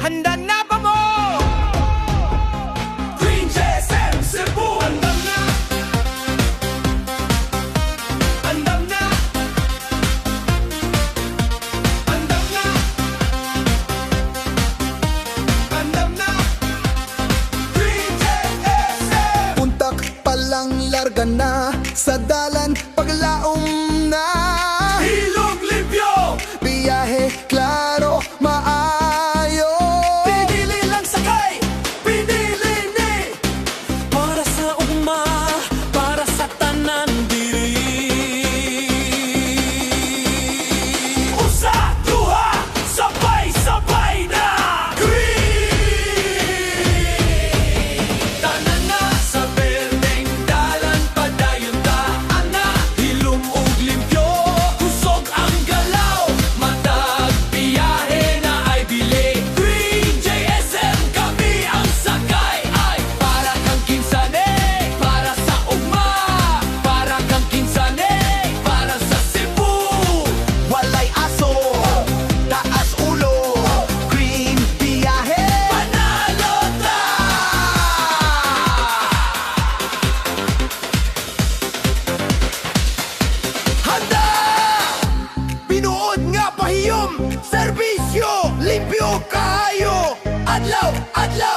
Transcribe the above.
Handa na ba mo? Green GSM Cebu. Andam na. Andam na. Andam na. Andam na. Green GSM. Puntak palang larga na, sa dalan paglaom na. Ilog limpyo. Biyahe klaro, maayo. Pinili lang sakay. Pinili ni. Para sa ugma, para sa tanan diri. Usa, duha, sabay-sabay na. Green. Tanan na sa berdeng dalan padayon ta. Ana, hilom ug limpyo. Kusog ang galaw. Matag biyahe na ay bili. Green JSM kami ang sakay. Ay para kang kinsane, para sa ugma. Para kang kinsane, para sa Cebu. Walay aso, taas ulo. Green biyahe. Panalo ta! Handa! Pinuod nga pahiyom, serbisyo, limpyo kayo. Adlaw, adlaw.